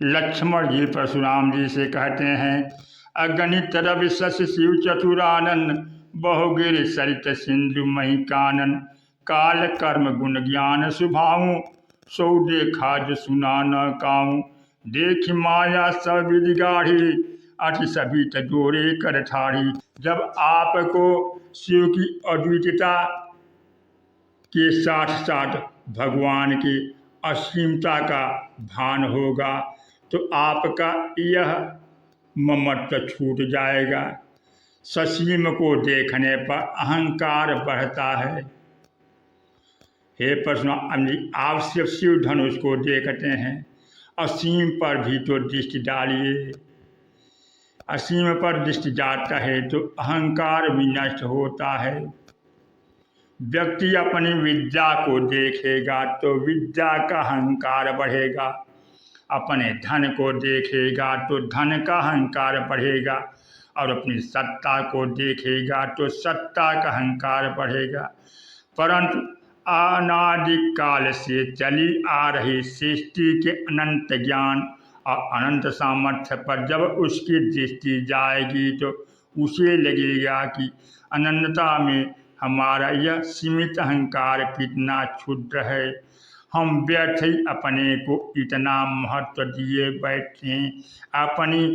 लक्ष्मण जी परशुराम जी से कहते हैं, अगणित रवि शशि शिव चतुरानन, बहुगिर सरित सिंधु मही कानन, काल कर्म गुण ज्ञान सुभाऊं, सो देखा जो सुना न काऊं, देख माया सब विधि गाढ़ी, अति सभी तजोरे कर ठाढ़ी। जब आपको शिव की अद्वितीयता के साथ साथ भगवान की असीमता का भान होगा तो आपका यह ममत्व छूट जाएगा। ससीम को देखने पर अहंकार बढ़ता है। हे परशुराम जी, आप सिर्फ शिव धनुष को देखते हैं, असीम पर भी तो दृष्टि डालिए। असीम पर दृष्टि जाता है तो अहंकार भी नष्ट होता है। व्यक्ति अपनी विद्या को देखेगा तो विद्या का अहंकार बढ़ेगा, अपने धन को देखेगा तो धन का अहंकार बढ़ेगा, और अपनी सत्ता को देखेगा तो सत्ता का अहंकार बढ़ेगा। परंतु अनादिकाल से चली आ रही सृष्टि के अनंत ज्ञान और अनंत सामर्थ्य पर जब उसकी दृष्टि जाएगी तो उसे लगेगा कि अनंतता में हमारा यह सीमित अहंकार कितना क्षुद्र है। हम व्यर्थ ही अपने को इतना महत्व दिए बैठे, अपनी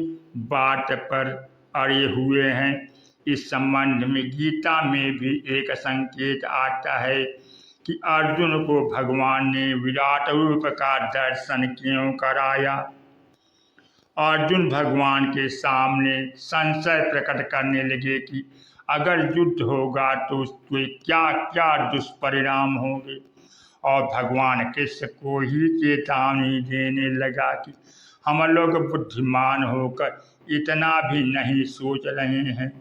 बात पर अड़े हुए हैं। इस संबंध में गीता में भी एक संकेत आता है कि अर्जुन को भगवान ने विराट रूप का दर्शन क्यों कराया। अर्जुन भगवान के सामने संशय प्रकट करने लगे कि अगर युद्ध होगा तो उसके क्या क्या दुष्परिणाम होंगे, और भगवान कृष्ण को ही चेतावनी देने लगा कि हम लोग बुद्धिमान होकर इतना भी नहीं सोच रहे हैं।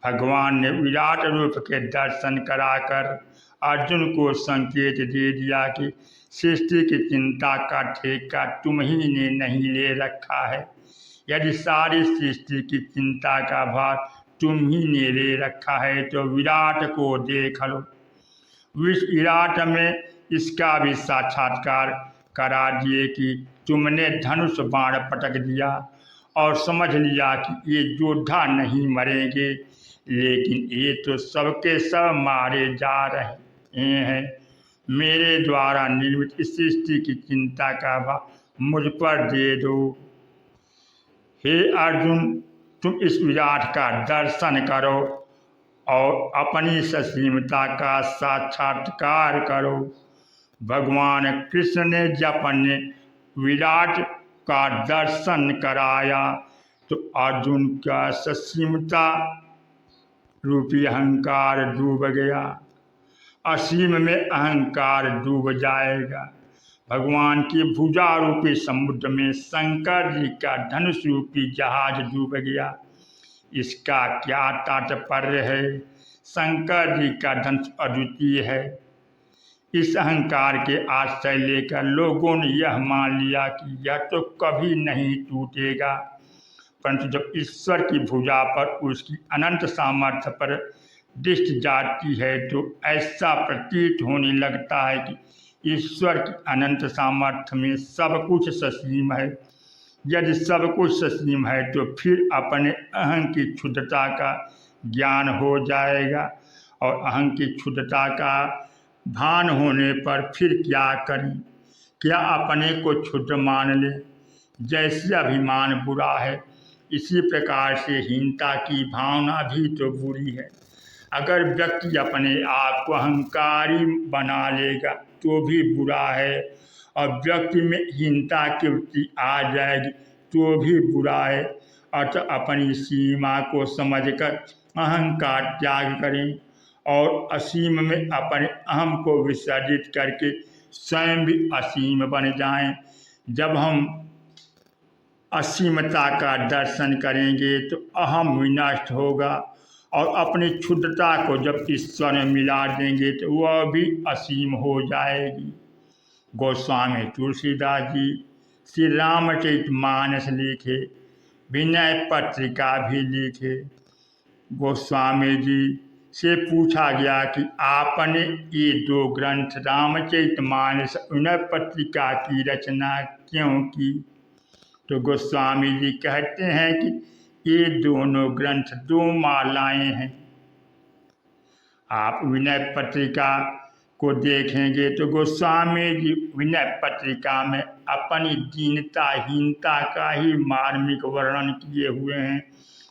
भगवान ने विराट रूप के दर्शन कराकर अर्जुन को संकेत दे दिया कि सृष्टि की चिंता का ठेका तुम ही ने नहीं ले रखा है। यदि सारी सृष्टि की चिंता का भार तुम ही ने ले रखा है तो विराट को देख लो। विराट में इसका भी साक्षात्कार करा दिए कि तुमने धनुष बाण पटक दिया और समझ लिया कि ये योद्धा नहीं मरेंगे, लेकिन ये तो सबके सब मारे जा रहे हैं। मेरे द्वारा निर्मित इस सृष्टि की चिंता का भार मुझ पर दे दो। हे अर्जुन, तुम इस विराट का दर्शन करो और अपनी ससीमता का साक्षात्कार करो। भगवान कृष्ण ने जब अपने विराट का दर्शन कराया तो अर्जुन का ससीमता रूपी अहंकार डूब गया। असीम में अहंकार डूब जाएगा। भगवान की भुजा रूपी समुद्र में शंकर जी का धनुष रूपी जहाज डूब गया। इसका क्या तात्पर्य है? शंकर जी का धनुष अद्वितीय है। इस अहंकार के आश्रय लेकर लोगों ने यह मान लिया कि यह तो कभी नहीं टूटेगा, परंतु जब ईश्वर की भुजा पर उसकी अनंत सामर्थ्य पर दृष्टि जाती है तो ऐसा प्रतीत होने लगता है कि ईश्वर की अनंत सामर्थ्य में सब कुछ ससीम है। यदि सब कुछ ससीम है तो फिर अपने अहं की क्षुद्रता का ज्ञान हो जाएगा, और अहं की क्षुद्रता का भान होने पर फिर क्या करें? क्या अपने को क्षुद्र मान लें? जैसे अभिमान बुरा है, इसी प्रकार से हीनता की भावना भी तो बुरी है। अगर व्यक्ति अपने आप को अहंकारी बना लेगा तो भी बुरा है, और व्यक्ति में हीनता की वृत्ति आ जाएगी तो भी बुरा है। अतः अपनी सीमा को समझकर अहंकार त्याग करें और असीम में अपने अहम को विसर्जित करके स्वयं भी असीम बन जाएं। जब हम असीमता का दर्शन करेंगे तो अहम विनष्ट होगा, और अपनी क्षुद्रता को जब ईश्वर में मिला देंगे तो वह भी असीम हो जाएगी। गोस्वामी तुलसीदास जी श्री रामचरितमानस लिखे, विनय पत्रिका भी लिखे। गोस्वामी जी से पूछा गया कि आपने ये दो ग्रंथ रामचरितमानस विनय पत्रिका की रचना क्यों की? तो गोस्वामी जी कहते हैं कि ये दोनों ग्रंथ दो मालाएं हैं। आप विनय पत्रिका को देखेंगे तो गोस्वामी जी विनय पत्रिका में अपनी दीनता हीनता का ही मार्मिक वर्णन किए हुए हैं,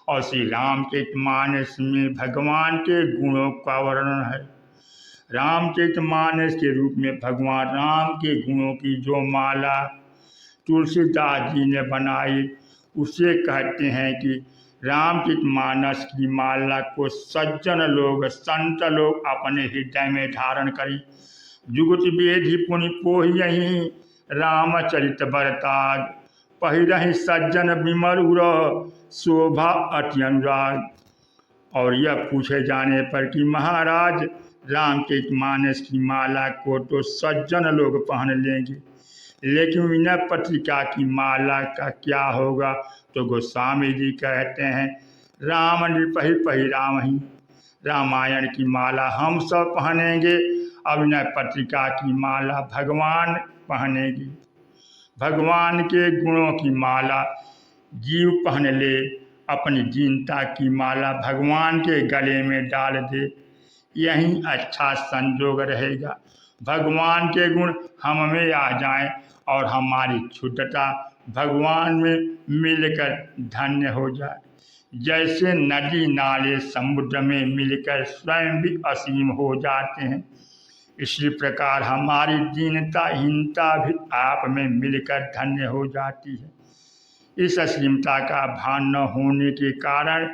और श्री रामचरितमानस में भगवान के गुणों का वर्णन है। रामचरितमानस के रूप में भगवान राम के गुणों की जो माला तुलसीदास जी ने बनाई, उसे कहते हैं कि रामचरितमानस की माला को सज्जन लोग संत लोग अपने हृदय में धारण करें। जुगत वेधि पुनि पोहियहि रामचरित बरताज, पहिरहि सज्जन विमल उर शोभा अति अनुराग। और यह पूछे जाने पर कि महाराज रामचरितमानस की माला को तो सज्जन लोग पहन लेंगे, लेकिन विनय पत्रिका की माला का क्या होगा? तो गोस्वामी जी कहते हैं राम नृपहि पहि राम ही, रामायण की माला हम सब पहनेंगे, और विनय पत्रिका की माला भगवान पहनेगी। भगवान के गुणों की माला जीव पहन ले, अपनी दीनता की माला भगवान के गले में डाल दे, यही अच्छा संजोग रहेगा। भगवान के गुण हम में आ जाएं और हमारी क्षुद्रता भगवान में मिलकर धन्य हो जाए। जैसे नदी नाले समुद्र में मिलकर स्वयं भी असीम हो जाते हैं, इसी प्रकार हमारी दीनता हीनता भी आप में मिलकर धन्य हो जाती है। इस असीमता का भान न होने के कारण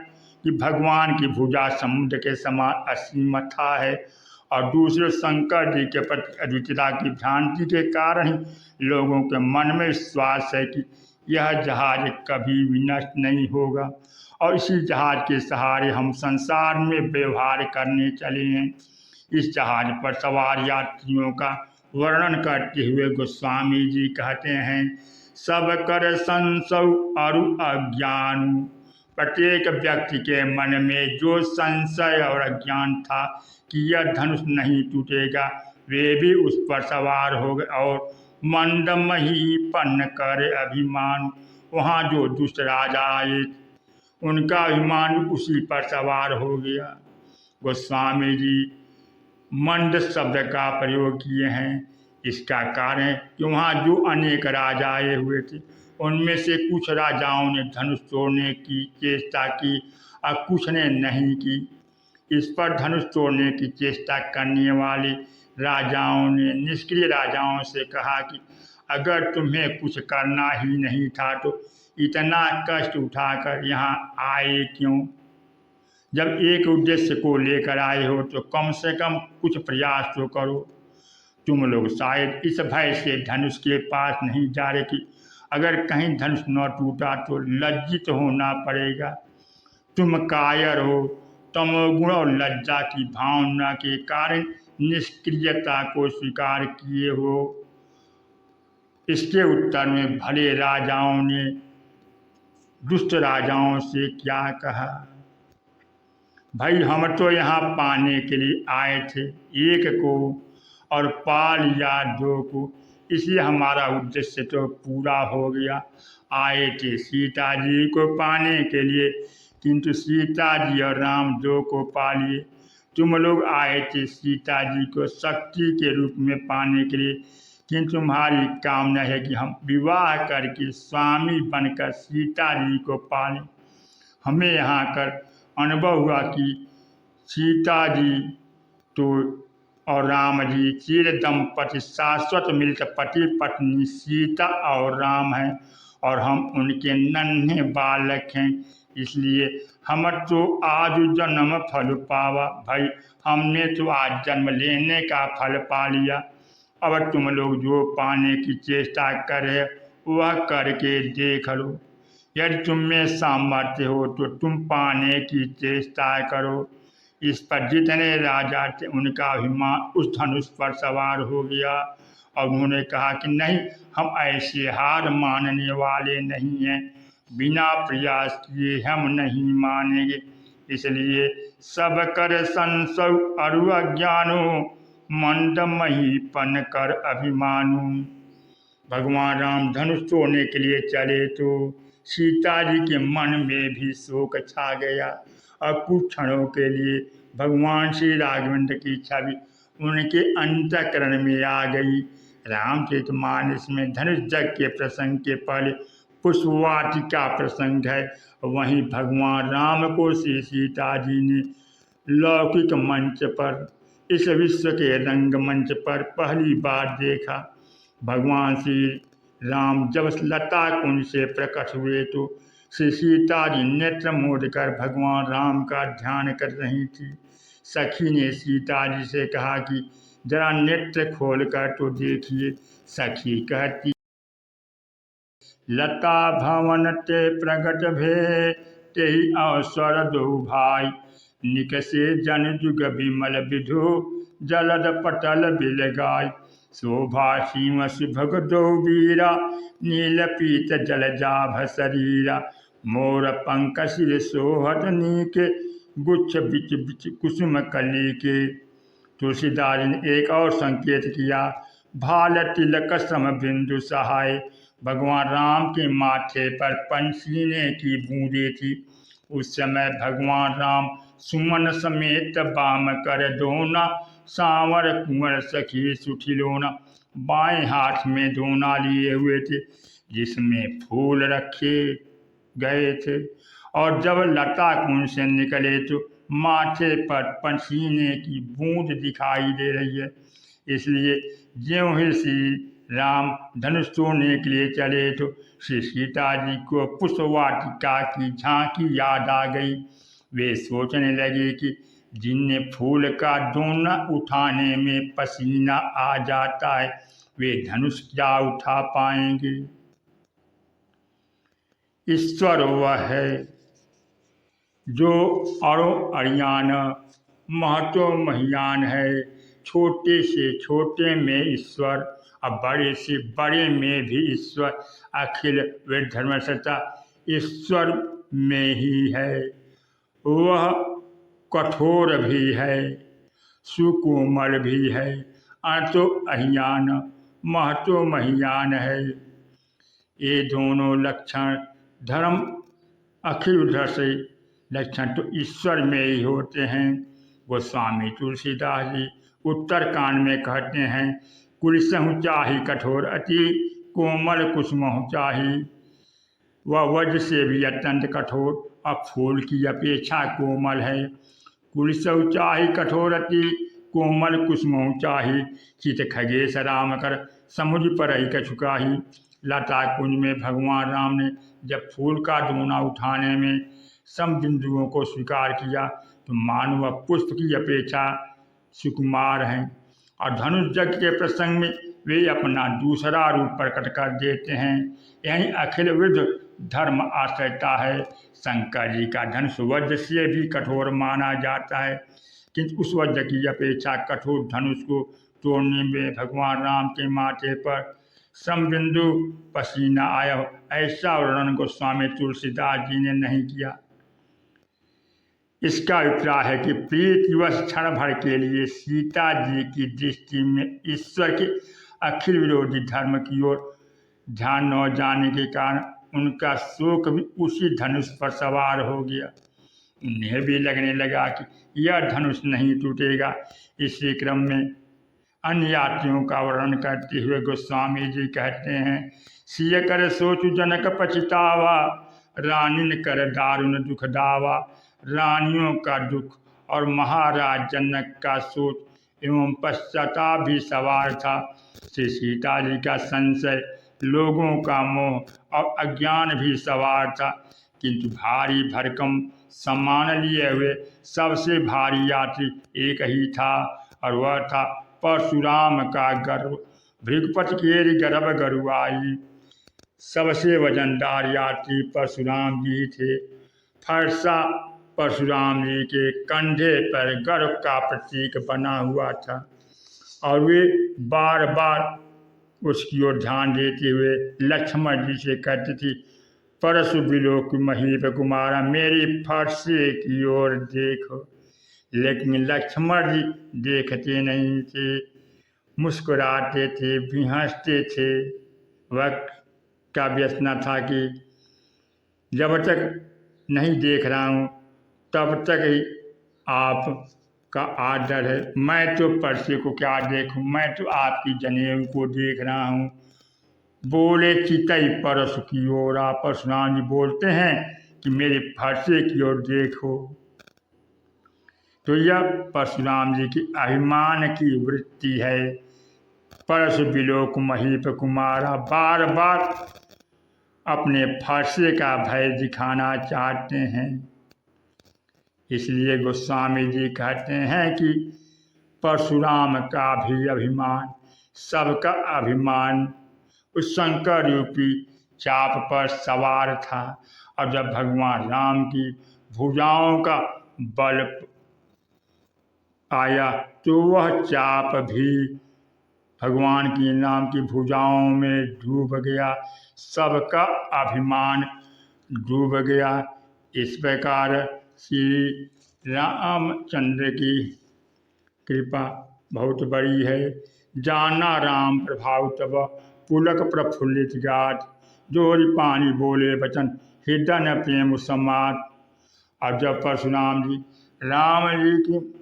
कि भगवान की भुजा समुद्र के समान असीमता है, और दूसरे शंकर जी के प्रति अद्वितीयता की भ्रांति के कारण ही लोगों के मन में विश्वास है कि यह जहाज कभी भी नष्ट नहीं होगा, और इसी जहाज के सहारे हम संसार में व्यवहार करने चले हैं। इस जहाज पर सवार यात्रियों का वर्णन करते हुए गोस्वामी जी कहते हैं सब कर संशय अरु अज्ञान। प्रत्येक व्यक्ति के मन में जो संशय और अज्ञान था कि यह धनुष नहीं टूटेगा, वे भी उस पर सवार हो गए और मंदमही पन्न कर अभिमान। वहाँ जो दुष्ट राजा आए उनका अभिमान उसी पर सवार हो गया। गोस्वामी जी मंद शब्द का प्रयोग किए हैं। इसका कारण कि वहाँ जो अनेक राजा आए हुए थे, उनमें से कुछ राजाओं ने धनुष तोड़ने की चेष्टा की और कुछ ने नहीं की। इस पर धनुष तोड़ने की चेष्टा करने वाले राजाओं ने निष्क्रिय राजाओं से कहा कि अगर तुम्हें कुछ करना ही नहीं था तो इतना कष्ट उठाकर यहाँ आए क्यों? जब एक उद्देश्य को लेकर आए हो तो कम से कम कुछ प्रयास तो करो। तुम लोग शायद इस भय से धनुष के पास नहीं जा रहे कि अगर कहीं धनुष न टूटा तो लज्जित होना पड़ेगा। तुम कायर हो, तमोगुण और लज्जा की भावना के कारण निष्क्रियता को स्वीकार किए हो। इसके उत्तर में भले राजाओं ने दुष्ट राजाओं से क्या कहा, भाई हम तो यहाँ पाने के लिए आए थे एक को और पा लिया दो को, इसलिए हमारा उद्देश्य तो पूरा हो गया। आए थे सीता जी को पाने के लिए, किंतु सीता जी और राम दो को पा लिए। तुम लोग आए थे सीता जी को शक्ति के रूप में पाने के लिए, किंतु तुम्हारी कामना है कि हम विवाह करके स्वामी बनकर सीता जी को पालें। हमें यहाँ कर अनुभव हुआ कि सीता जी तो और राम जी चिर दंपति शाश्वत मिलकर पति पत्नी सीता और राम हैं, और हम उनके नन्हे बालक हैं। इसलिए हम तो आज जन्म फल पावा, भाई हमने तो आज जन्म लेने का फल पा लिया। अब तुम लोग जो पाने की चेष्टा कर रहे वह करके देख लो। यदि तुम में सामर्थ्य हो तो तुम पाने की चेष्टा करो। इस पर जितने राजा थे उनका अभिमान उस धनुष पर सवार हो गया, और उन्होंने कहा कि नहीं, हम ऐसे हार मानने वाले नहीं हैं, बिना प्रयास किए हम नहीं मानेंगे। इसलिए सब कर संसव अरु अज्ञानो मंद महीपन कर अभिमानु। भगवान राम धनुष तोड़ने के लिए चले तो सीता जी के मन में भी शोक छा गया और कुछ क्षणों के लिए भगवान श्री राघवेंद्र की छवि उनके अंतःकरण में आ गई। रामचरितमानस में धनुष जग के प्रसंग के पहले पुष्पवाटिका प्रसंग है। वहीं भगवान राम को श्री सीता जी ने लौकिक मंच पर, इस विश्व के रंगमंच पर पहली बार देखा। भगवान श्री राम जब लता कुंज से प्रकट हुए तो श्री सीता जी नेत्र मोड़ कर भगवान राम का ध्यान कर रही थी। सखी ने सीता जी से कहा कि जरा नेत्र खोल कर तो देखिए। सखी कहती, लता भवन ते प्रगट भे तेहि अवसर दो भाई, निकसे जन जुग विमल विधु जलद पटल बिल गाय, शोभा सीम सुभग दो वीरा नील पीत जल जाभ शरीरा, मोर पंख सिर सोहत नीके गुच्छ बिच बिच कुसुम कली के। तुलसीदास ने एक और संकेत किया, भाल तिलक सम बिंदु सहाय। भगवान राम के माथे पर पंचसीने की बूंदे थी। उस समय भगवान राम सुमन समेत बाम कर दोना, सांवर कुंवर सखी सुठिलोना, बाएं हाथ में दोना लिए हुए थे जिसमें फूल रखे गए थे। और जब लता कुंज से निकले तो माथे पर पसीने की बूंद दिखाई दे रही है। इसलिए ज्यों ही श्री राम धनुष तोड़ने के लिए चले तो श्री सीता जी को पुष्पवाटिका की झांकी याद आ गई। वे सोचने लगे कि जिन्हें फूल का दोना उठाने में पसीना आ जाता है वे धनुष क्या उठा पाएंगे। ईश्वर वह है जो अरो अरियान महतो महियान है। छोटे से छोटे में ईश्वर और बड़े से बड़े में भी ईश्वर। अखिल वे धर्मसत्ता ईश्वर में ही है। वह कठोर भी है, सुकोमल भी है, अतो अहियान महतो महियान है। ये दोनों लक्षण धर्म अखिल उधर से लक्षण तो ईश्वर में ही होते हैं। गोस्वामी तुलसीदास जी उत्तरकांड में कहते हैं, कुलसहु चाही कठोर अति कोमल कुसुमहु चाही। वह वज्र से भी अत्यंत कठोर और फूल की अपेक्षा कोमल है। कुलसहु चाही कठोर अति कोमल कुसुमहु चाही, चित खगेश राम कर समुझ पर ही कछुकाही। लता कुंज में भगवान राम ने जब फूल का दोना उठाने में सम बिंदुओं को स्वीकार किया तो मानो वह पुष्प की अपेक्षा सुकुमार हैं। और धनुष यज्ञ के प्रसंग में वे अपना दूसरा रूप प्रकट कर देते हैं। यही अखिल विरुद्ध धर्म आश्रयता है। शंकर जी का धनुष वज्र से भी कठोर माना जाता है, किंतु उस वज्र की अपेक्षा कठोर धनुष को तोड़ने में भगवान राम के माथे पर समबिंदु पसीना आया हो, ऐसा वर्णन गोस्वामी तुलसीदास जी ने नहीं किया। इसका अभिप्राय है कि प्रीतिवश क्षण भर के लिए सीता जी की दृष्टि में ईश्वर के अखिल विरोधी धर्म की ओर ध्यान न जाने के कारण उनका शोक भी उसी धनुष पर सवार हो गया। उन्हें भी लगने लगा कि यह धनुष नहीं टूटेगा। इसी क्रम में अन्य यात्रियों का वर्णन करते हुए गोस्वामी जी कहते हैं, सिय कर सोचु जनक पछतावा, रानिन कर दारुण दुख दावा। रानियों का दुख और महाराज जनक का सोच एवं पश्चाताप भी सवार था। श्री सीता जी का संशय, लोगों का मोह और अज्ञान भी सवार था। किंतु भारी भरकम सम्मान लिए हुए सबसे भारी यात्री एक ही था और वह था परशुराम का गर्व। भृगुपति के गर्भ गरुआई। सबसे वजनदार यात्री परशुराम जी थे। फरसा परशुराम जी के कंधे पर गर्व का प्रतीक बना हुआ था और वे बार बार उसकी ओर ध्यान देते हुए लक्ष्मण जी से कहती थी, परसु बिलोक महीप कुमारा, मेरी फरसे की ओर देखो। लेकिन लक्ष्मण जी देखते नहीं थे, मुस्कुराते थे, भी हंसते थे। वक्त का व्यसना था कि जब तक नहीं देख रहा हूँ तब तक ही आपका आदर है। मैं तो परसे को क्या देखूं, मैं तो आपकी जनेऊ को देख रहा हूँ। बोले चितई परसु की ओर। परशुराम जी बोलते हैं कि मेरे फरसे की ओर देखो। तो यह परशुराम जी की अभिमान की वृत्ति है। परसु बिलोक महीप कुमारा, बार बार अपने फरसे का भय दिखाना चाहते हैं। इसलिए गोस्वामी जी कहते हैं कि परशुराम का भी अभिमान, सबका अभिमान उस शंकर रूपी चाप पर सवार था। और जब भगवान राम की भुजाओं का बल आया तो वह चाप भी भगवान की नाम की भुजाओं में डूब गया, सबका अभिमान डूब गया। इस प्रकार श्री रामचंद्र की कृपा बहुत बड़ी है। जाना राम प्रभाव तब, पुलक प्रफुल्लित गात, जोरी पानी बोले वचन, हृदय न प्रेम समात। और जब परशुराम जी राम जी की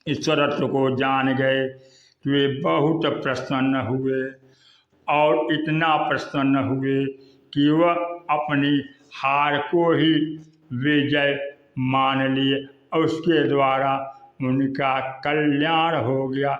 ईश्वरत्व को जान गए तो वे बहुत प्रसन्न हुए, और इतना प्रसन्न हुए कि वह अपनी हार को ही विजय मान लिए और उसके द्वारा उनका कल्याण हो गया।